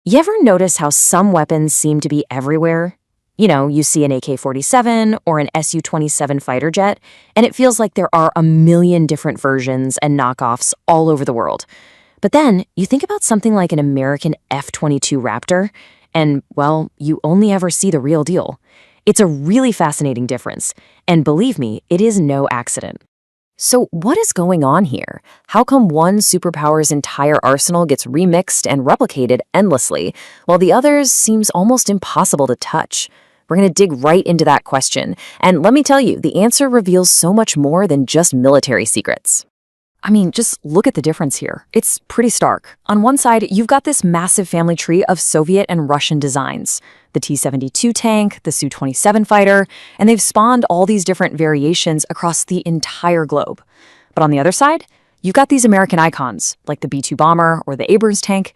You ever notice how some weapons seem to be everywhere? You see an AK-47 or an Su-27 fighter jet, and it feels like there are a million different versions and knockoffs all over the world. But then you think about something like an American F-22 Raptor, and, well, you only ever see the real deal. It's a really fascinating difference, and believe me, it is no accident. So what is going on here? How come one superpower's entire arsenal gets remixed and replicated endlessly, while the others seems almost impossible to touch? We're going to dig right into that question, and let me tell you, the answer reveals so much more than just military secrets. I mean, just look at the difference here. It's pretty stark. On one side, you've got this massive family tree of Soviet and Russian designs. The T-72 tank, the Su-27 fighter, and they've spawned all these different variations across the entire globe. But on the other side, you've got these American icons, like the B-2 bomber or the Abrams tank,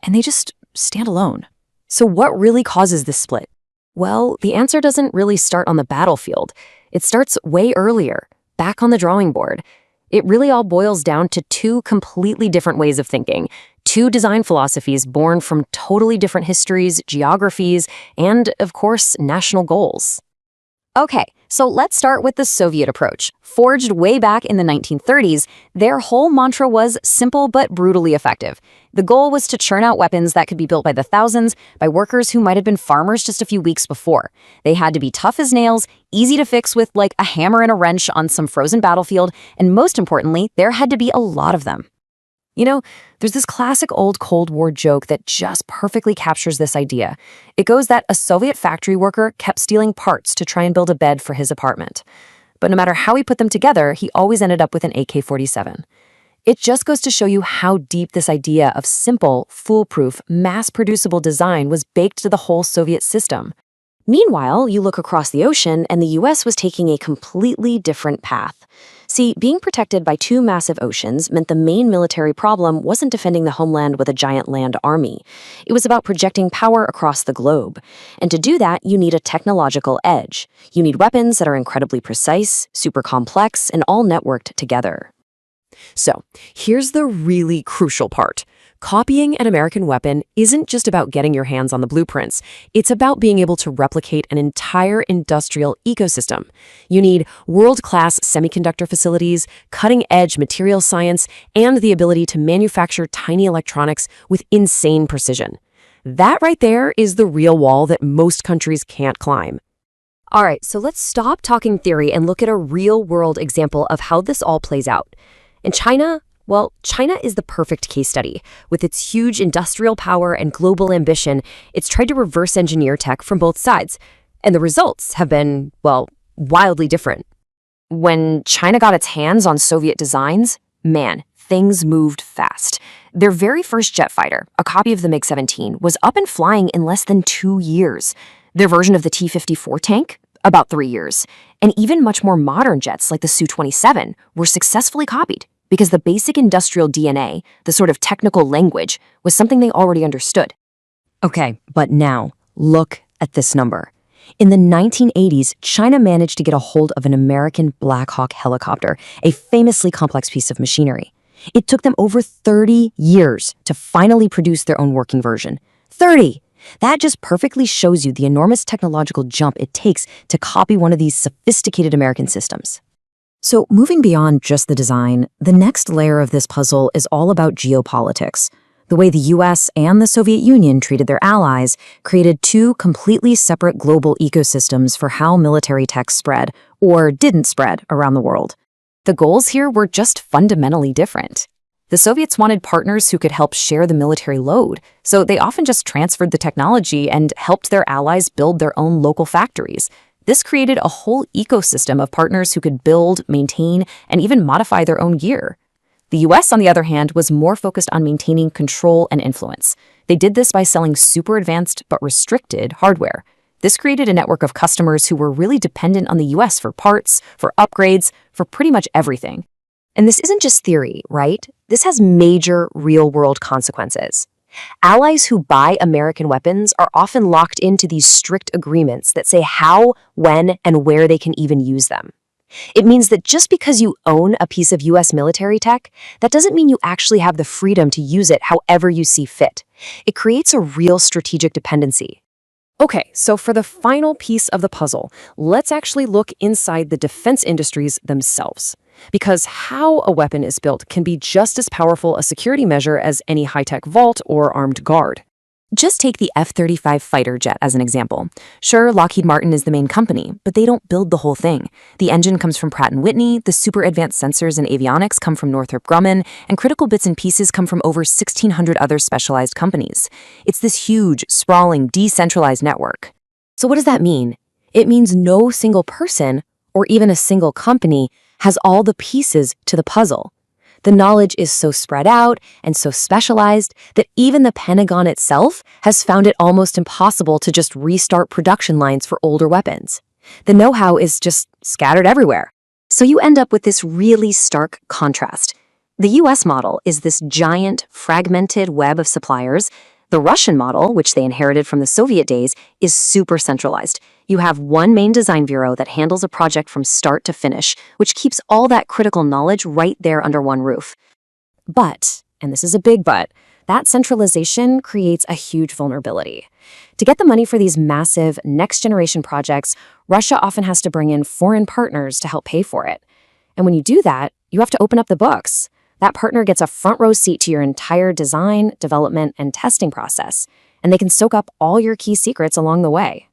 and they just stand alone. So what really causes this split? Well, the answer doesn't really start on the battlefield. It starts way earlier, back on the drawing board. It really all boils down to two completely different ways of thinking, two design philosophies born from totally different histories, geographies, and, of course, national goals. Okay, so let's start with the Soviet approach. Forged way back in the 1930s, their whole mantra was simple but brutally effective. The goal was to churn out weapons that could be built by the thousands by workers who might have been farmers just a few weeks before. They had to be tough as nails, easy to fix with like a hammer and a wrench on some frozen battlefield, and most importantly, there had to be a lot of them. There's this classic old Cold War joke that just perfectly captures this idea. It goes that a Soviet factory worker kept stealing parts to try and build a bed for his apartment. But no matter how he put them together, he always ended up with an AK-47. It just goes to show you how deep this idea of simple, foolproof, mass-producible design was baked to the whole Soviet system. Meanwhile, you look across the ocean, and the US was taking a completely different path. See, being protected by two massive oceans meant the main military problem wasn't defending the homeland with a giant land army. It was about projecting power across the globe. And to do that, you need a technological edge. You need weapons that are incredibly precise, super complex, and all networked together. So, here's the really crucial part. Copying an American weapon isn't just about getting your hands on the blueprints. It's about being able to replicate an entire industrial ecosystem. You need world-class semiconductor facilities, cutting-edge material science, and the ability to manufacture tiny electronics with insane precision. That right there is the real wall that most countries can't climb. All right, so let's stop talking theory and look at a real-world example of how this all plays out. In China, well, China is the perfect case study. With its huge industrial power and global ambition, it's tried to reverse engineer tech from both sides. And the results have been, well, wildly different. When China got its hands on Soviet designs, man, things moved fast. Their very first jet fighter, a copy of the MiG-17, was up and flying in less than 2 years. Their version of the T-54 tank, about 3 years. And even much more modern jets like the Su-27 were successfully copied, because the basic industrial DNA, the sort of technical language, was something they already understood. Okay, but now, look at this number. In the 1980s, China managed to get a hold of an American Black Hawk helicopter, a famously complex piece of machinery. It took them over 30 years to finally produce their own working version. 30! That just perfectly shows you the enormous technological jump it takes to copy one of these sophisticated American systems. So moving beyond just the design, the next layer of this puzzle is all about geopolitics. The way the US and the Soviet Union treated their allies created two completely separate global ecosystems for how military tech spread, or didn't spread, around the world. The goals here were just fundamentally different. The Soviets wanted partners who could help share the military load, so they often just transferred the technology and helped their allies build their own local factories. This created a whole ecosystem of partners who could build, maintain, and even modify their own gear. The US, on the other hand, was more focused on maintaining control and influence. They did this by selling super advanced but restricted hardware. This created a network of customers who were really dependent on the US for parts, for upgrades, for pretty much everything. And this isn't just theory, right? This has major real-world consequences. Allies who buy American weapons are often locked into these strict agreements that say how, when, and where they can even use them. It means that just because you own a piece of US military tech, that doesn't mean you actually have the freedom to use it however you see fit. It creates a real strategic dependency. Okay, so for the final piece of the puzzle, let's actually look inside the defense industries themselves. Because how a weapon is built can be just as powerful a security measure as any high-tech vault or armed guard. Just take the F-35 fighter jet as an example. Sure, Lockheed Martin is the main company, but they don't build the whole thing. The engine comes from Pratt & Whitney, the super advanced sensors and avionics come from Northrop Grumman, and critical bits and pieces come from over 1,600 other specialized companies. It's this huge, sprawling, decentralized network. So what does that mean? It means no single person, or even a single company, has all the pieces to the puzzle. The knowledge is so spread out and so specialized that even the Pentagon itself has found it almost impossible to just restart production lines for older weapons. The know-how is just scattered everywhere. So you end up with this really stark contrast. The US model is this giant, fragmented web of suppliers. The Russian model, which they inherited from the Soviet days, is super centralized. You have one main design bureau that handles a project from start to finish, which keeps all that critical knowledge right there under one roof. But, and this is a big but, that centralization creates a huge vulnerability. To get the money for these massive, next-generation projects, Russia often has to bring in foreign partners to help pay for it. And when you do that, you have to open up the books. That partner gets a front-row seat to your entire design, development, and testing process, and they can soak up all your key secrets along the way.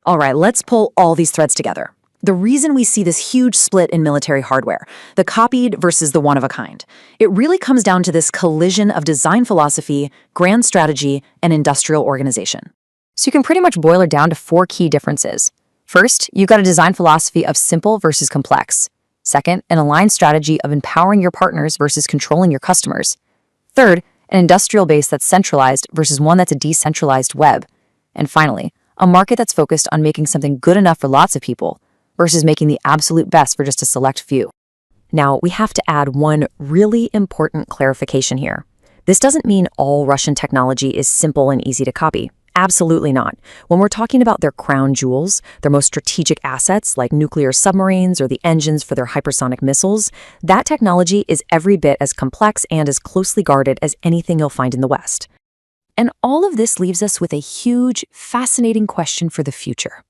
All right, let's pull all these threads together. The reason we see this huge split in military hardware, the copied versus the one-of-a-kind, it really comes down to this collision of design philosophy, grand strategy, and industrial organization. So you can pretty much boil it down to 4 key differences. First, you've got a design philosophy of simple versus complex. Second, an aligned strategy of empowering your partners versus controlling your customers. Third, an industrial base that's centralized versus one that's a decentralized web. And finally, a market that's focused on making something good enough for lots of people versus making the absolute best for just a select few. Now, we have to add one really important clarification here. This doesn't mean all Russian technology is simple and easy to copy. Absolutely not. When we're talking about their crown jewels, their most strategic assets like nuclear submarines or the engines for their hypersonic missiles, that technology is every bit as complex and as closely guarded as anything you'll find in the West. And all of this leaves us with a huge, fascinating question for the future.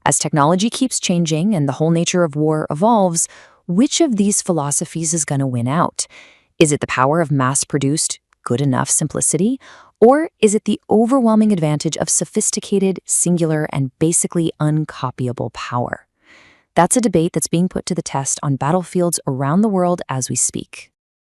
As technology keeps changing and the whole nature of war evolves, which of these philosophies is going to win out? Is it the power of mass-produced, good enough simplicity? Or is it the overwhelming advantage of sophisticated, singular, and basically uncopyable power? That's a debate that's being put to the test on battlefields around the world as we speak.